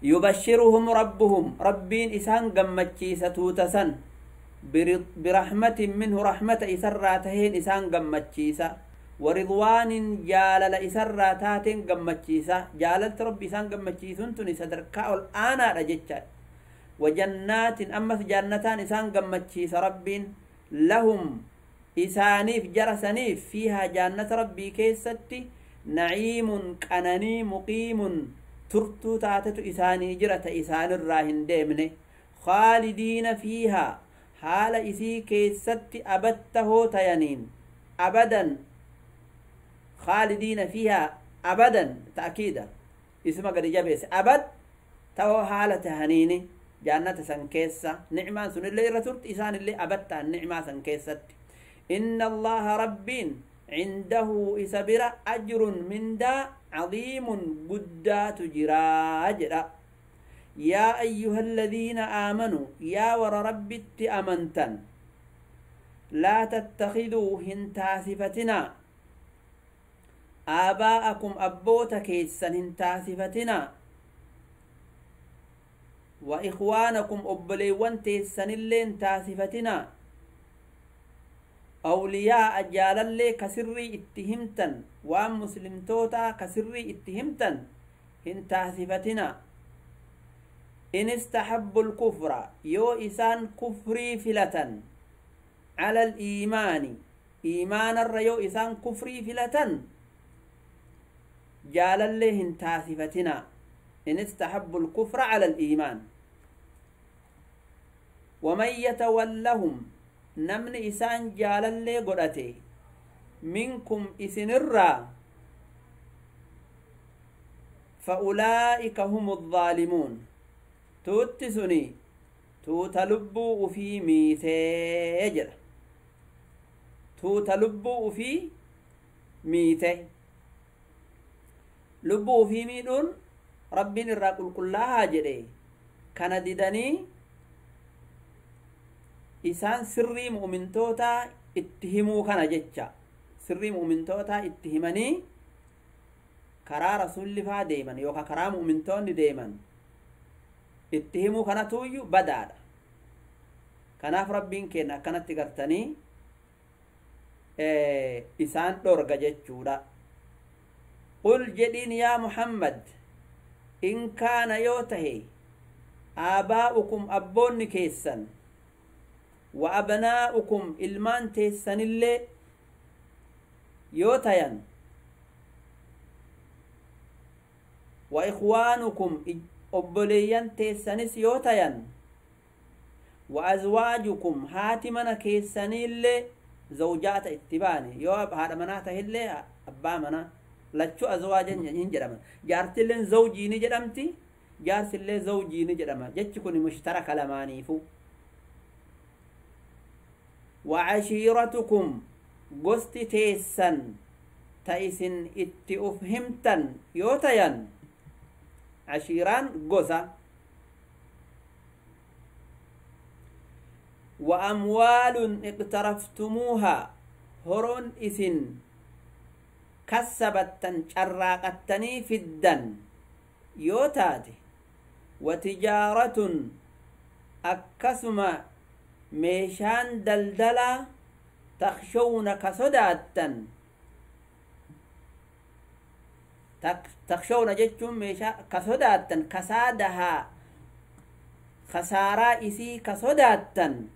يبشرهم ربهم ربين إسان قمتشيسة توتسن برحمة منه رحمة إسراتهين إسان قمتشيسة ورضوان جالل إسراتاتين قمتشيسة جاللت رب إسان قمتشيسون تني سدركاء الآن رجتشا وجنات أما جنتان إسان قمتشيسة ربين لهم إسانيف جرسنيف فيها جنة ربي كيستي نعيم كأنني مقيم ترتو تاتت إساني جرة إسان الراهن ديمني خالدين فيها حال إسي كيستي أبته تينين أبدا خالدين فيها أبدا تأكيدا اسمه قد جابس أبد تو حالة هنيني جنة سنكيسة نعمان سن اللي رترت إسان اللي أبدتها النعمة سنكيست إن الله رب عنده إسبر أجر من دا عظيم قدا تجراجر يا أيها الذين آمنوا يا ور رب أمنتن لا تتخذوا هنتاسفتنا آباءكم أبوتك هنتاسفتنا وإخوانكم أبليوان تيسن اللين تاسفتنا أولياء أجال اللي كسري اتهمتن وأم مسلم توتا كسري اتهمتن هن تاسفتنا إن استحبوا الكفر يو إسان كفري فلتن على الإيمان إيمان الريو إسان كفري فلتن جال اللي هن تاسفتنا إن استحبوا الكفر على الإيمان ومن يتولهم نمن إسان جال اللي قرأتي منكم إسنرا فأولئك هم الظالمون توتسني توتلبوا في ميتاجر توتلبوا في ميته لبوا في ميدون ربين الرقل كلها جري كان ديداني إسان سري مؤمن توتا اتهموا كان جتشا سري مؤمن توتا اتهمني كرا رسول لفا ديما يوكا كرا مؤمن تون ديما اتهموا كان تويو بدار كناف ربين كينا كانت تغرتني إسان دورغا جتشودا قل جدين يا محمد إن كان يوته آباؤكم أبون كيسن وأبناؤكم إلمان تيسن اللي يوتين وإخوانكم أبليان تيسنس يوتين وأزواجكم هاتمنا كيسن اللي زوجات اتباني يوب هذا مناته اللي أبا منا لچو أزواجا ينجرم جارتلين زوجي نجرمتي جارتلين زوجي نجرم جتكوني مشترك لمانيفو وعشيرتكم قست تيسن تيسن اتئفهمتن يوتين عشيران قسا وأموال اقترفتموها هرون إسن كسبتن شراقتني في الدن يوتاتي وتجارة أكسما ميشان دلدلا تخشون كسداتن تخشون جتشون ميشا كسداتن كسادها خسارة إسي كسداتن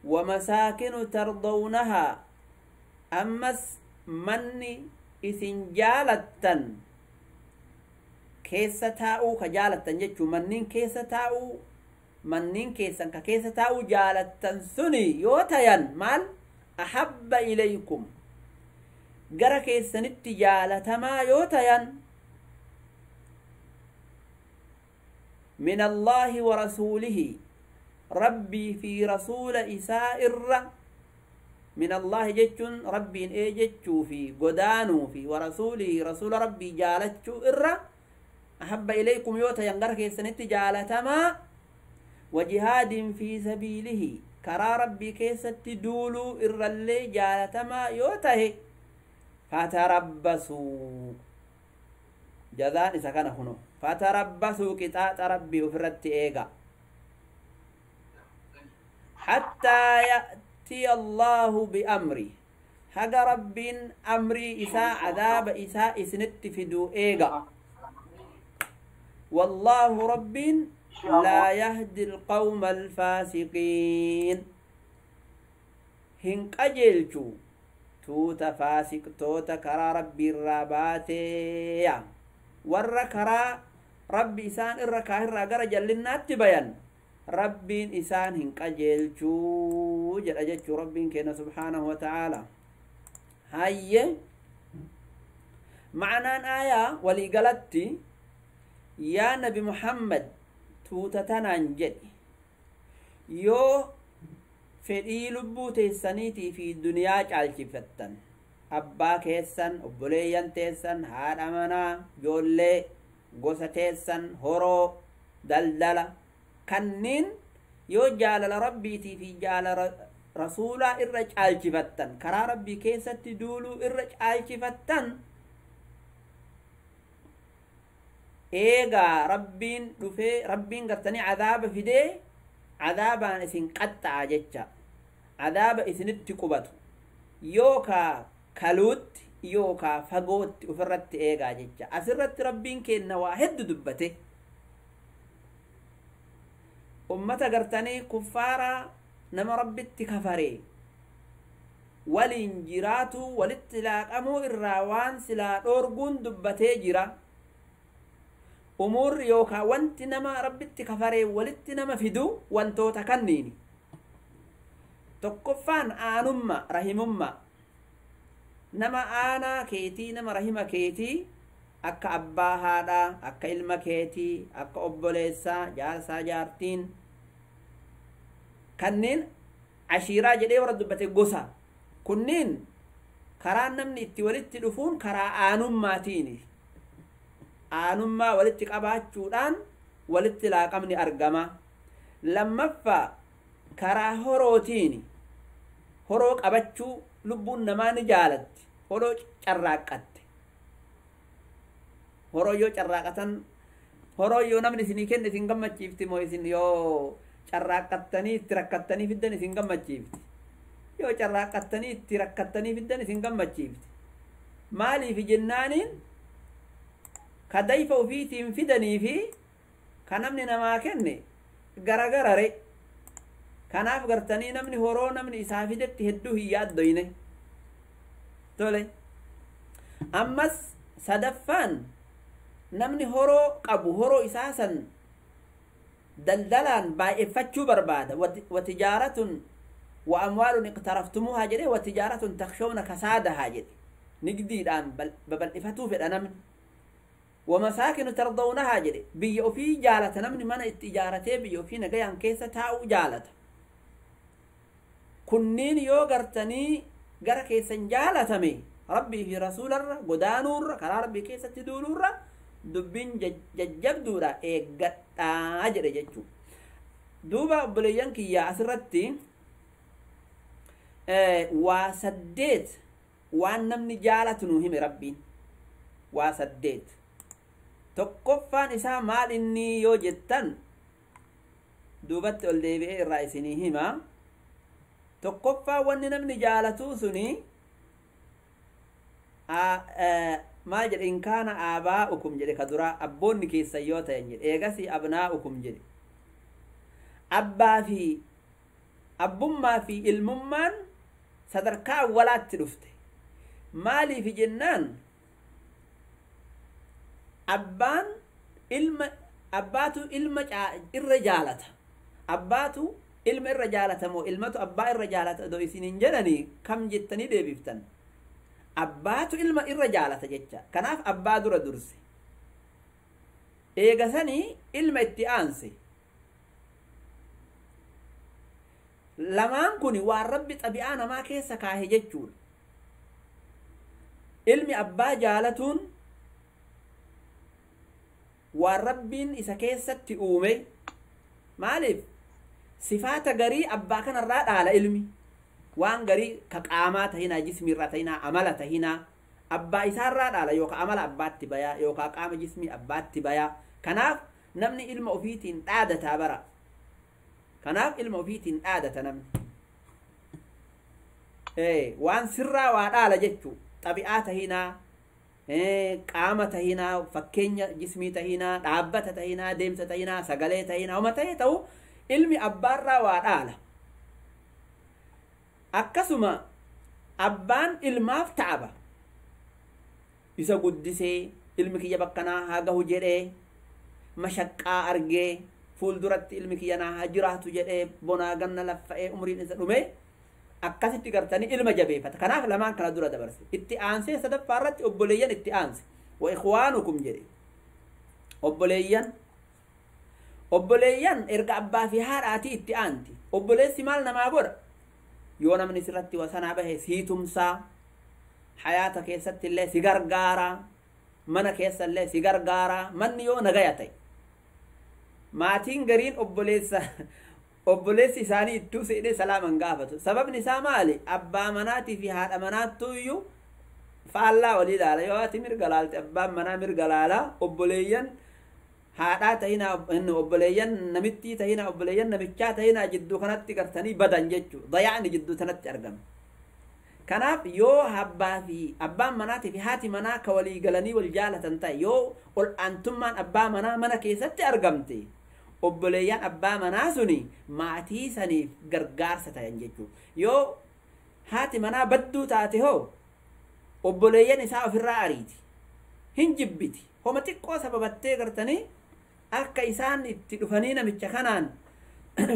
ومساكن ترضونها أمس مني إسن جالتن كيسة تاؤ كجالتن جتشو منين كيسة تاؤ منين كيسن كيسة تاؤ جالتن سني يوتين مال أحب إليكم جرى كيسن التجالة ما يوتين من الله ورسوله ربي في رسول إسائر من الله جتشن ربي جتشو في قدانو في ورسوله رسول ربي جالتشو إرّا أحب إليكم يوتا ينقرك يسنت جالة ما وجهاد في سبيله كرا ربي كيست دولو إرّا اللي جالة ما يوتا فتربصوا جزاء إسا كان هنا فتربصوا قطاع ربي وفرت إيغا حتى يأتي الله بأمري هذا رب أمري إساء عذاب إساء إسنت فدو إيغا والله رب لا يهدي القوم الفاسقين هنك أجلتو توتا فاسق توتا كرا ربي الراباتي ور كرا ربي إسان إركاه الرقر جلنات بيان ربي إسان هنك أجلتو جل أجلتو ربي كينا سبحانه وتعالى هاي معنى آية ولي قلتي يا نبي محمد توتا تنانجل يو fedhii lubbuu teessaniitii fi duniyaa caalchifattan abbaa keessan obboleeyyan teessan haadha manaa ijoollee gosa teessan horoo daldala kanneen yoo jaalala rabbiitii fi jaalala rasuulaa irra caalchifattan karaa rabbii keessatti duuluu irra caalchifattan eegaa rabbiin dhufee rabbiin gartanii cadaaba fidee عذابان إسن قطع جتة عذاب إسن التقبط يوكا كالوت يوكا فقوت وفرت إيغا جتة أسرت ربين كين واحد دبته أمتا قرتني كفارا نما ربت كفري والإنجرات والاتلاق أمو الراوان سلا أورغون دبته جرا أمور يوكا وانت نما ربت كفري ولت نما فدو وانتو تكنيني تقفان آنما رحمما نما آنا كيتي نما رحمة كيتي أكا أبا هادا أكا إلما كيتي أكا أبوليسا جالسا جارتين كنين عشيرا جدي ورد دبتي قصا كنين كران نمني اتولدت دفون كرا آنما تيني aanummaa walitti qabaachuudhaan walitti laaqamni argama lammaffaa karaa horootiin horoo qabachuu lubbuun namaa ni jaalatti horoo carraaqqatte horoo yoo carraaqatan horoo yoo namni isinii kenne isin gammachiifti moo isin yoo carraaqqattanii itti rakkattanii fiddan isin gammachiifti yoo carraaqqattanii itti rakkattanii fiddan isin gammachiifti maaliif jennaaniin kadayfa ufiitiin fidanii fi kanamni namaa kenne garagarare kanaaf gartanii namni horoo namni isaa fidetti hedduu hin yaaddoyne tole ammas sadaffaan namni horoo qabu horoo isaa san daldalaan baay'effachuu barbaada watijaaratun wa amwaalun iqtaraftumuhaa jedhe watijaaratun takshawna kasaadahaa jedhe nigdiidhaan babal'ifatuu fedha namni ومساكن ترضونها جري بيو في جالة نمني من اتجارته بيو في نجيان كيسة تاو جالة كنين يو غرتني غر كيسن جالة مي ربي في رسول الر قدانور كلا ربي كيسة تدولور دبين ججب دورا ايقتا جري ججو دوبا بليان كي يا أسرتي واسديت وان نمني جالة نوهم ربي واسديت tokkoffaan isaa maal inni yoo jettan duubatti ol deebi'ee irraa isinii hima tokkoffaa wanni namni jaalatuu suni maal jedhe in kaana aabaa'ukum jedhe ka duraa abboonni keessan yoo ta'an jedhe eegasii abnaa'ukum jedhe abbaa fi abbummaa fi ilmummaan sadarkaa awwalaatti dhufte maaliif jennaan abbaan ilma abbaatu ilma irra jaalata abbaatu ilma irra jaalata moo ilmatu abbaa irra jaalata do isinin jedhanii kam jettanii deebiftan abbaatu ilma irra jaalata jecha kanaaf abbaa dura durse eegasanii ilma itti aanse lamaan kun waan rabbi xabi'aa namaa keessa kaahe jechuudha ilmi abbaa jaalatuun waan rabbiin isa keessatti uume maaliif sifaata garii abbaa kanarraa dhaala ilmi waan garii ka qaamaa tahinaa jismiirraa tahinaa amala tahinaa abbaa isaarraa dhaala yookaan amala abbaatti bayaa yookaan qaama jismii abbaatti bayaa kanaaf namni ilma ofiitiin dhaadataa bara kanaaf ilma ofiitiin dhaadata namni waan sirraa waa dhaala jechuu xabi'aa tahinaa qaama tahinaa fakkeenya jismii tahinaa dhaabbata tahinaa deemsa tahinaa sagalee tahinaa uma ta'e ta'u ilmi abbaarraa waa dhaala akkasuma abbaan ilmaaf ta'aba isa guddisee ilmi kiyya bakkanaa haa gahu jedhee mashaqqaa argee fuulduratti ilmi kiyya naa haa jiraatu jedhee bonaa ganna laffa'ee umriin isa dhume akkasitti gartanii ilma jabeeffata kanaaf lamaan kana dura dabarse itti aansee sadaffaa irratti obboleeyyan itti aanse wa ikhwaanukum jedhe obboleeyyan erga abbaa fi haadhaatii itti aanti obboleessi maal namaa godha yoo namni sirratti wasanaa bahe sii tumsaa hayaata keessatti illee si gargaara mana keessa illee si gargaara manni yoo nagaya ta'e maatiin gariin obboleessi isaanii ittuu seedhee salaaman gaafatu sababni isaa maali abbaa manaatii fi haadha manaattuu iyyuu faallaa walii ilaala yoo ati mirga laalte abbaan manaa mirga laala obboleeyyan haadhaa tahinaa obboleeyyan namittii tahinaa obboleeyyan namichaa tahinaa jidduu kanatti gartanii badan jechuu dayaa'ni jidduu tanatti argama kanaaf yoo abbaan manaatii fi haati manaa ka walii galanii wal jaalatan ta'e yoo ol aantummaan abbaa manaa mana keessatti argamte obboleeyyan abbaa manaa suni maatii saniif gargaarsa ta'an jechuu yoo haati manaa badduu taate hoo obboleeyyan isaa ofirraa ariiti hin jibbiti homa xiqqoo sababattee gartanii akka isaan itti dhufanii namicha kanaan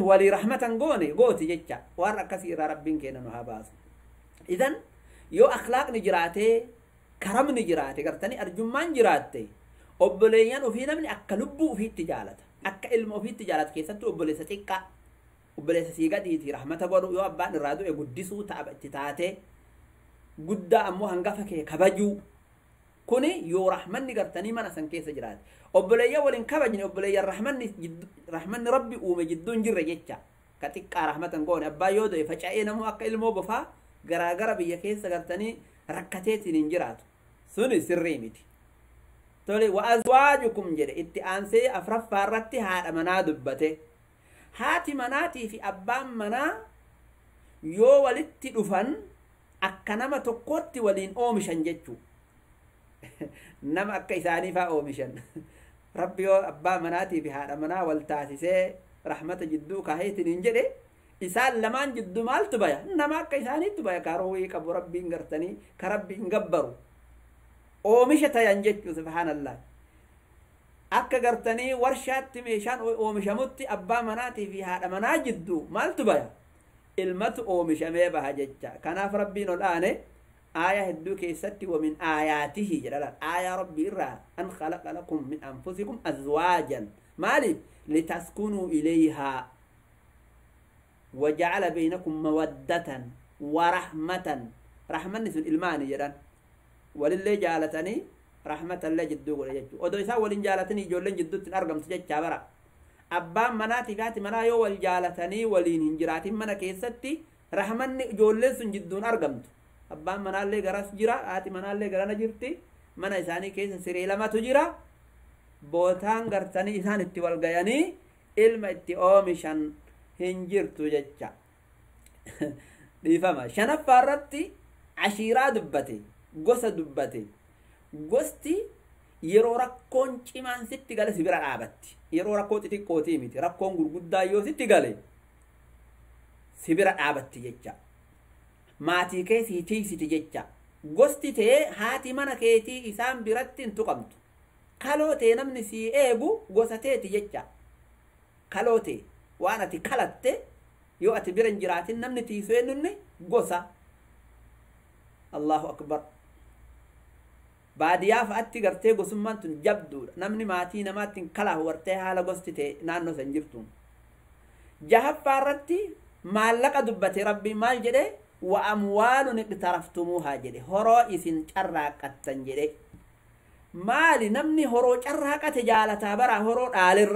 walii rahmatan gooti jecha waan akkasii irraa rabbiin kenna nu haa baasu idan yoo akhlaaqni jiraatee karamni jiraate gartanii arjummaan jiraatte obboleeyyan ofii namni akka lubbuu ofiitti jaalata akka ilma ofiitti jaalatu keessattuu obboleessa xiqqaa obboleessa sii gadiiti rahmata godhu yoo abbaan irraa du'e guddisuu itti taate guddaa ammoo hangafa kee kabajuu kuni yoo rahmanni gartanii mana san keessa jiraate obboleeyyan waliin kabajni obboleeyyan rahmanni rabbi uume jidduun jirre jecha ka xiqqaa rahmatan goone abbaa yoo du'e faca'ee namuu akka ilmoo bofaa garaagara biyya keessa gartanii rakkateetiin hin jiraatu suni sirrii miti tole wa azwaajukum jedhe itti aansee afraffaa irratti haadha manaa dubbate haati manaatii fi abbaan manaa yoo walitti dhufan akka nama tokkotti waliin oomishan jechuu nama akka isaanii faa oomishan rabbi yoo abbaa manaatii fi haadha manaa wal taasisee rahmata jidduu kaaheetiin hin jedhe isaan lamaan jidduu maaltu baya nama akka isaaniitti baya karoowii qabu rabbiin gartanii ka rabbiin gabbaru oomisha tayan jechuu subhaanallah akka gartanii warshaatti meeshaan oomishamutti abbaa manaatii fi haadha manaa jidduu maaltu baya ilmatu oomishamee baha jecha kanaaf rabbiin ol aane آية هدوك يستي ومن آياته جلال آية ربي إرى أن خلق لكم من أنفسكم أزواجا مالي لتسكنوا إليها وجعل بينكم مودة ورحمة رحمة نسون إلماني جلال ولله جالتني رحمة الله جدو ولا جدو ودو يسا ولن جالتني جولن جدو تنرقم تجد شابرا أبام مناتي فاتي منا يو والجالتني ولين هنجراتي منا كيستي رحمة جولن سن جدون أرقمتو abbaan manaallee garas jira haati manaallee garana jirti mana isaanii keessa siree lamatu jira bootaan gartanii isaan itti wal gayanii ilma itti oomishan hin jirtu jecha dhiifama shanaffaa irratti ashiiraa dubbate gosa dubbate gosti yeroo rakkoon cimaan sitti gale si bira dhaabatti yeroo rakkoo xixiqqootii miti rakkoon gurguddaa yoo sitti gale si bira dhaabatti jecha maatii keessi tiisiti jecha gosti tee haati mana keetii isaan biratti hin tuqamtu kaloote namni si eegu gosa teeti jecha kaloote waan ati kalatte yoo ati bira hin jiraatin namni tiisu eenyunni gosa Allahu akbar baadiyyaa fa'atti gartee gosummaan tun jabduudha namni maatii namaatti hin kalaahu wartee haala gosti tee naannoo san jirtuun jahaffaa irratti maallaqa dubbate rabbiin maal jedhe وأموال اقترفتموها جدي هرو إسن شراكة جدي مالي نمني هرو شراكة جالتا برا هرو آلر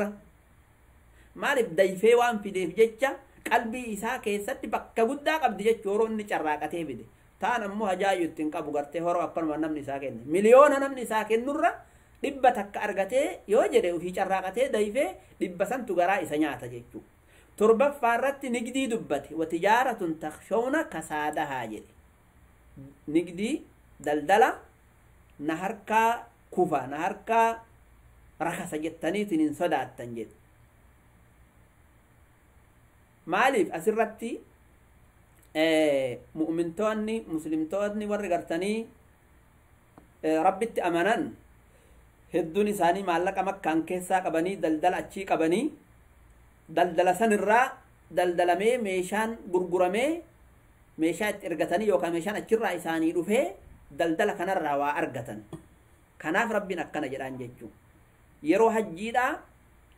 مالي بدايفي وان في ديف جيتشا قلبي إسا كيستي بكا قدا قبد جيتش هرو إني شراكة بدي تانا موها جايو تنقبو قرتي هرو أقل ما نمني ساكن مليون نمني ساكن نرى dhibba takka argatee yoo jedhe ufii carraaqatee dayfee dhibba santu garaa isa nyaata jechuu torbaffaa irratti nigdii dubbate watijaaratun takshawna kasaadahaa jedhe nigdii daldala na harkaa kufa na harkaa rakasa jettaniitiin hin sodaattan jedhe maaliif asirratti mu'mintoonni muslimtoonni warri gartanii rabbitti amanan hedduun isaanii maallaqa makkaan keessaa qabanii daldala achii qabanii daldala sanirraa daldalamee meeshaan gurguramee meeshaa itti ergatanii yookaan meeshaan achirraa isaanii dhufee daldala kanarraa waa argatan kanaaf rabbiin akkana jedhaan jechuun yeroo hajjiidhaa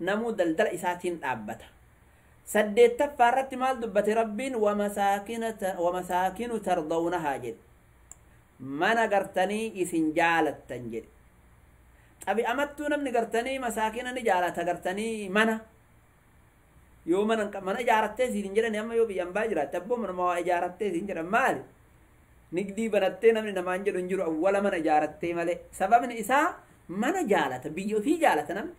namuu daldala isaatiin dhaabbata saddeettaffaa irratti maal dubbate rabbiin wamasaakinu tardawnahaa jedhe mana gartanii isin jaalattan jedhe xabi'amattuu namni gartanii masaakina ni jaalata gartanii mana yoo mana ijaarattee siin jedhani amma yoo biyyan baa jiraatte abboo mana waa ijaarattee siin jedhan maali nigdii banattee namni namaan jedhu hin jiru awwala mana ijaarattee malee sababni isaa mana jaalata biyya ofii jaalata namni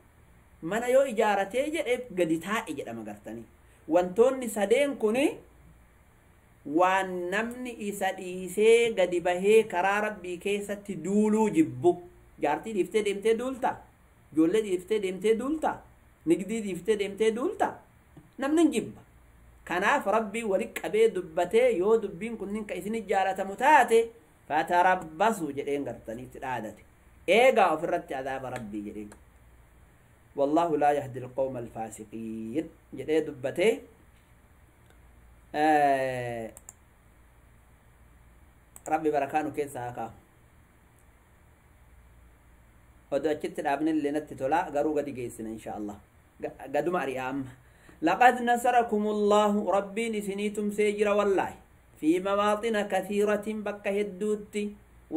mana yoo ijaaratee jedhe gadi taa'e jedhama gartanii wantoonni sadeen kuni waan namni isa dhiisee gadi bahee karaa rabbii keessatti duuluu jibbu jaartii dhiiftee deemtee duulta ijoollee dhiiftee deemtee duulta nigdii dhiiftee deemtee duulta namni jibba kanaaf rabbii wali qabee dubbatee yoo dubbiin kunniin ka isin jaalatamu taate fatarabbasu jedheen gartaniitti dhaadate eegaa ofirratti adaaba rabbii jedheen والله لا يهدي القوم الفاسقين جدي دبته ربي بركانه كيسا هكا ودو اچت الابن اللي نتتولا قرو قد جيسنا ان شاء الله قد مريم لقد نصركم الله ربي نسنيتم سيجر والله في مواطن كثيرة بك هدوت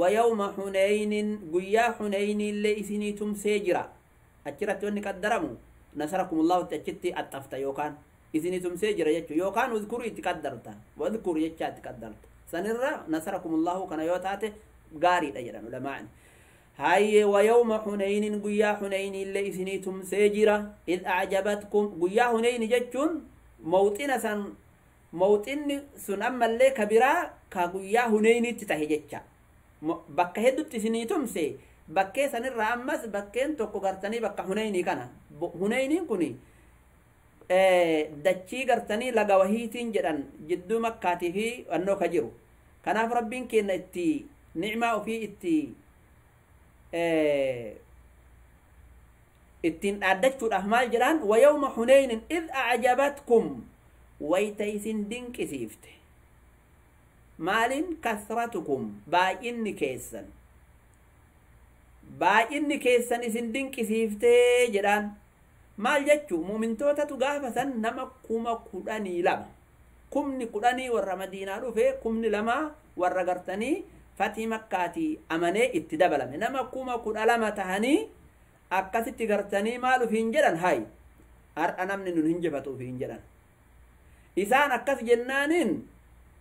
ويوم حنين قيا حنين اللي سنيتم سيجرا أجرت وني قدرمو نصركم الله تجتي أتفتا يوكان إذن سيجر يجو يوكان اذكروا يتقدرتا واذكروا يجا تقدرت سنرى نصركم الله كان يوتاته قاري أجرا لمعنى هاي ويوم حنين قيا حنين اللي إذنتم سيجرا إذ أعجبتكم قيا حنين جتون موطن سن أما اللي كبيرا كقيا حنين تتهجتشا بكا هدو تسنيتم سي bakkee sanirraa ammas bakkeen tokko gartanii bakka hunaynii kana hunayniin kuni dachii gartanii laga wahiitiin jedhan jidduu makkaatii fi annoo ka jiru kanaaf rabbiin kenna itti ni'maa ofii ittiin dhaaddachuudhaaf maal jedhaan wayawma hunaynin id a'jabatkum wayta isin dinqisiifte maalin kasratukum baay'inni keessan isin dinqisiiftee jedhaan maal jechuu mu'mintootatu gaafa san nama 12,000 10,000 warra madiinaa dhufe 2,000 warra gartanii fatii makkaatii amanee itti dabalame nama 12,000 tahanii akkasitti gartanii maal ufiin jedhan hay har'a namni nun hinjifatu ufiin jedhan isaan akkas jennaaniin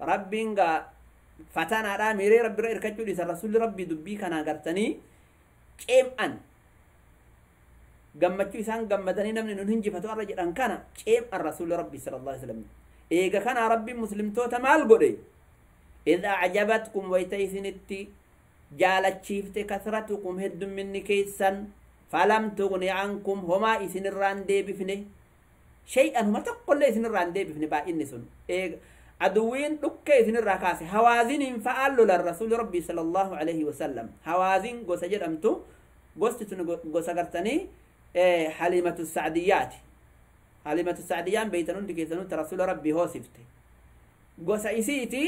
rabbiin gaa fatanaadhaa miiree rabbirra irkachuu dhiisa rasulli rabbii dubbii kanaa gartanii ceem'an gammachuu isaan gammadanii namni nun hinjifatu arra jedhan kana ceem'an rasulli rabbii sallallahu alaihi wasallam eega kana rabbiin muslimtoota maal godhe idha ajabatkum wayta isinitti jaalachiifte kasratukum heddumminni keessan falam tughni ankum homa isinirraan deebifne shay'an huma tokkollee isinirraan deebifne baa'inni sun eega aduwwiin dhukke isinirraa kaase hawaaziniin fa'aallu larrasuuli rabbii sallallahu alaihi wasallam hawaazin gosa jedhamtu gosti tun gosa gartanii halimatu sa'diyaati halimatu sa'diyaan beeytan hundi keessanutti rasuula rabbii hoosifte gosa isiiti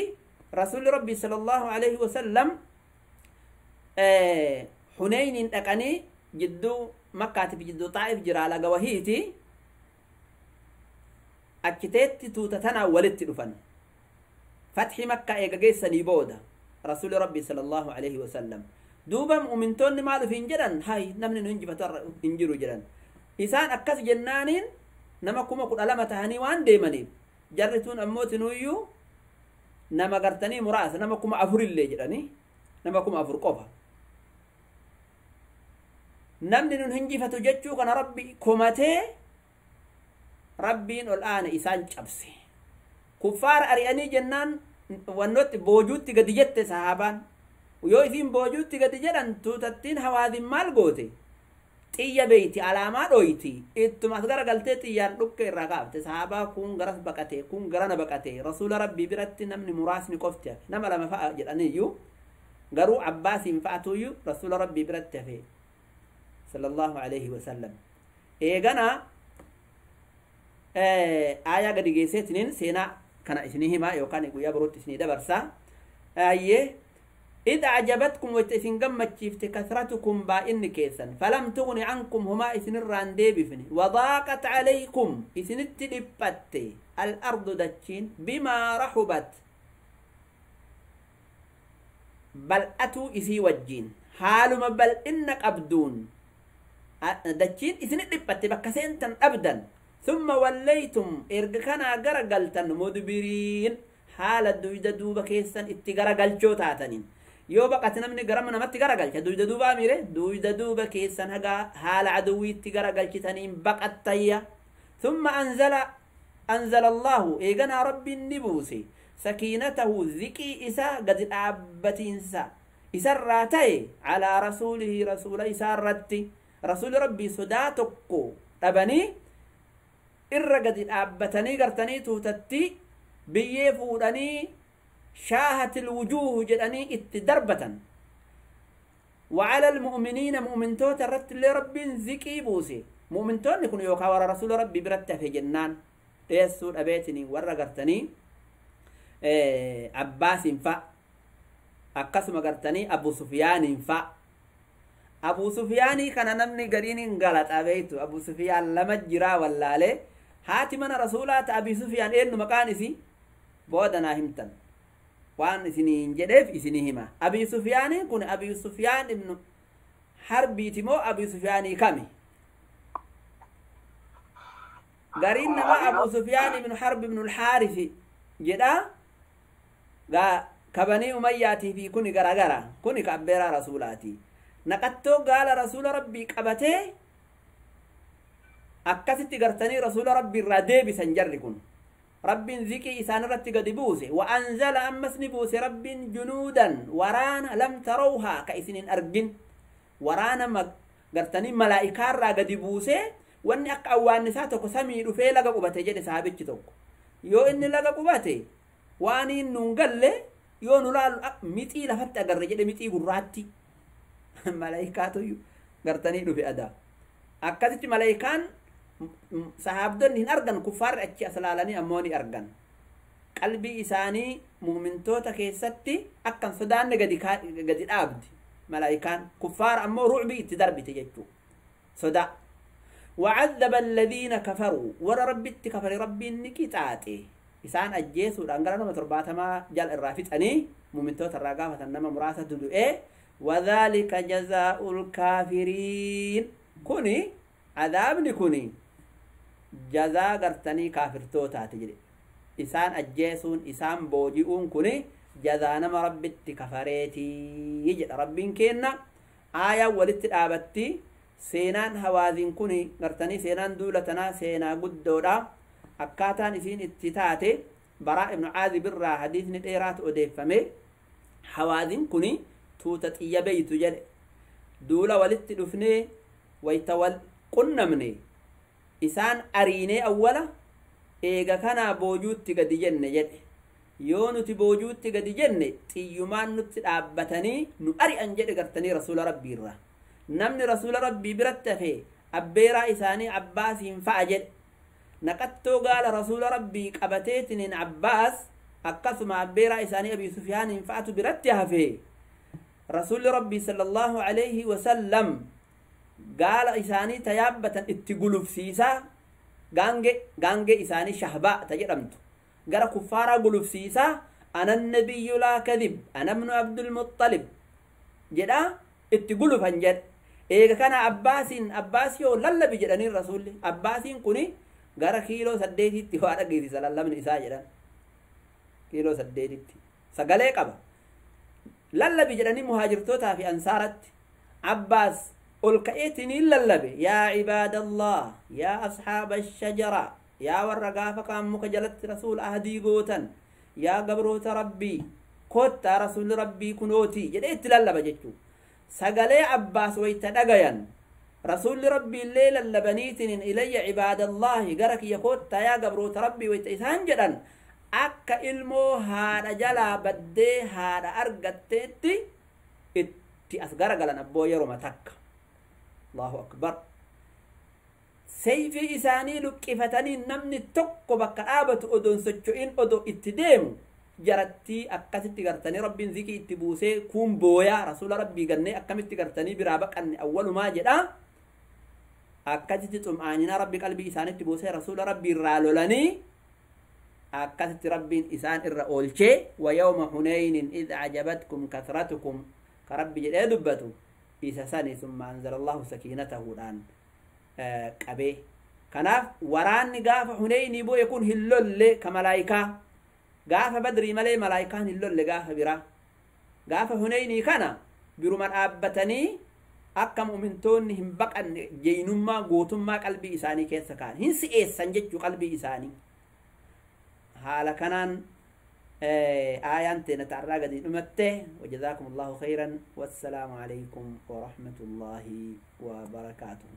rasuuli rabbii sallallahu alaihi wasallam hunayniin dhaqanii jidduu makkaatiif jidduu xaa'if jira laga wahiiti achiteetti tuuta tanaa walitti dhufan فتح مكة إيجاسني بودا رسول ربي صلى الله عليه وسلم دوبا مؤمنتون مالو في إنجران هاي نمن ننجي فتر إنجرو جران إنسان أكس جنانين نما كما قد ألم تهاني وان ديمانين جرتون أموت نويو نما قرتني مراس نما كما أفر اللي جراني نما كما أفر قفا namni nun hinjifatu jechuu kana rabbi komatee rabbiin ol aane isaan cabse kuffaara ari'anii jennaan wannotti boojuutti gadi jette sahaabaan yoo isin boojuutti gadi jedhan tuutattiin hawaazin maal goote xiyya beeyti alaamaa dhoyti ittumas gara galtee xiyyaan dhukke irraa kaafte sahaabaa kun garas baqate kun garana baqate rasuula rabbii biratti namni muraasni qofti hafe nama lama fa'a jedhaniyyuu garuu abbaasiin fa'atuyyuu rasuula rabbii biratti hafe sallallahu alayhi wasallam eegana aayaa gadi geesseetiniin seenaa kana isinii himaa yookaan guyyaa birootti isinii dabarsaa ayyee إذ أعجبتكم وتسين قمتشيفت كثرتكم بائن كيسا فلم تغن عنكم هما إسن الراندي بفني وضاقت عليكم إسن التلبت الأرض دتشين بما رحبت بل أتوا إسي وجين حالما بل إنك أبدون دتشين إسن التلبت بكسين تن أبدا ثم وليتم إرقكنا قرقلتا مدبرين حال الدوجة دوبا كيسا اتقرقلشو تاتنين yoo baqate namni garama namatti garagalcha duyda duubaa mire duyda duuba keessan hagaa haala aduwiitti garagalchitaniin baqattayya thumma anzala allahu eeganaa rabbiin ni buuse sakiinatahu ziqii isaa gadi dhaabbatiinsa isarraa ta'e calaa rasuulihi rasuula isaa irratti rasuuli rabbii sodaa tokko dhabanii irra gadi dhaabbatanii gartanii tuutatti biyyee fuudhanii شاهت الوجوه جدني اتدربة وعلى المؤمنين مؤمن توت الرت لرب زكي بوسي مؤمن توت يكون يوكا ورا رسول ربي برت في جنان يسود أبيتني ورا قرتني عباس فا أقسم قرتني أبو سفيان فا أبو سفيان كان نمني قرين غلط أبيتو أبو سفيان لما جرا ولا له هاتي من رسولات أبي سفيان إنه مكانسي بودنا همتن وان سنين جدف سنيهما أبي سفيان كن أبي سفيان ابن حرب تمو أبي سفيان كمي قرين ما أبو سفيان ابن حرب ابن الحارث جدا كبني أمياتي في كن غرغرة كن كبيرا رسولاتي نقطو قال رسول ربي قبته أكست قرتني رسول ربي الرديب سنجركن رب ذكي إسان رتق دبوسه وأنزل أمس نبوس رب جنودا ورانا لم تروها كإسنين أرجن ورانا قرتني ملائكة راق دبوسه واني أقوان نساتك سمير في لغا قبته جد صحابك توك يو إني لغا قبته واني ننقل يو نلال متي لفت أقر جد متي قراتي ملائكة يو قرتني في أدا أكدت ملائكان sahaabdonni hin argan kuffaarri achi aslaalanii ammoo ni argan qalbii isaanii muumintoota keessatti akkan sodaanne gadi dhaabdi malaa'ikaan kuffaara ammoo rucbii itti darbite jechuu soda وعذب الذين كفروا ور ربي كفر ربي نكيتاتي إسان أجيسو لأنقرنا مترباتما جال الرافت أني مؤمنتوت الرقافة أنما مراسة دلوئي وذلك جزاء الكافرين كوني عذابني كوني جزاء قرتني كافرتوتا تجري إسان أجيسون إسان بوجئون كوني جزاء نما ربي كفريتي يجد ربين كينا آية ولت الآبتي سينان هواذين كوني قرتني سينان دولتنا سينا قدودا أكاتان إسين اتتاتي براء ابن عاذب الرا حديث نتيرات أديفمي حواذين كوني توتت إيا بيتو جل دولا ولت دفني ويتول قنمني إسان أريني أولا إيغا كان بوجود قد جنة جد يونو تبوجود قد جنة تيومان نتلابتني نؤري أنجد قرتني رسول ربي الرا نمني رسول ربي برتفي أبيرا إساني عباس فأجد نقدتو قال رسول ربي قبتيتن عباس أقسم أبيرا إساني أبي سفيان فأتو برتها فيه رسول ربي صلى الله عليه وسلم قال إساني تيابة اتقلوف سيسا غانجي إساني شهباء تجرمت قال كفارا قلوف سيسا أنا النبي لا كذب أنا ابن عبد المطلب جدا اتقلوف هنجد إيه كان عباس يو للا بجدني الرسول عباس كوني قال كيلو سديتي تيوارا قيسي صلى الله من إساء جدا كيلو سديتي سقالي قبا للا بجدني مهاجرتوتا في أنصارت عباس الكأيتني اللبي يا عباد الله يا أصحاب الشجرة يا ورقافة كان مكجلت رسول أهدي قوتا يا قبروت ربي كوت رسول ربي كنوتي جديت للبا جتشو سقلي عباس ويتدقيا رسول ربي الليل اللبنيتن إلي عباد الله قرك يكوت يا قبروت ربي ويتيسان جدا أكا إلمو هذا جلا بدي هذا أرقتتي اتي أسقر قلنا أبو يروم تك الله أكبر سيفي إساني لكفتني نمني تقو بك آبت أدون سجوين أدو اتديم جرتي أكتت قرتني ربي ذكي اتبوسي كون بويا رسول ربي قلني أكمت قرتني برابك أني أول ما جدا أكتت تمعانينا ربي قلبي إساني اتبوسي رسول ربي رالو لني أكتت ربي إسان الرأولشي ويوم حنين إذ عجبتكم كثرتكم كربي جدا دبتو إذا سني ثم أنزل الله سكينته الآن قبي كناف وراني قاف حنيني بو يكون هلول كملايكا قاف بدري ملي ملايكان هلول قاف برا قاف حنيني كان برمان آبتني أكم أمنتوني هم بقى جينما قوتما قلبي إساني كيسا كان هنسي إيسان جتشو قلبي إساني حالا كانان آيان تنتعرى قد نمته وجزاكم الله خيرا والسلام عليكم ورحمة الله وبركاته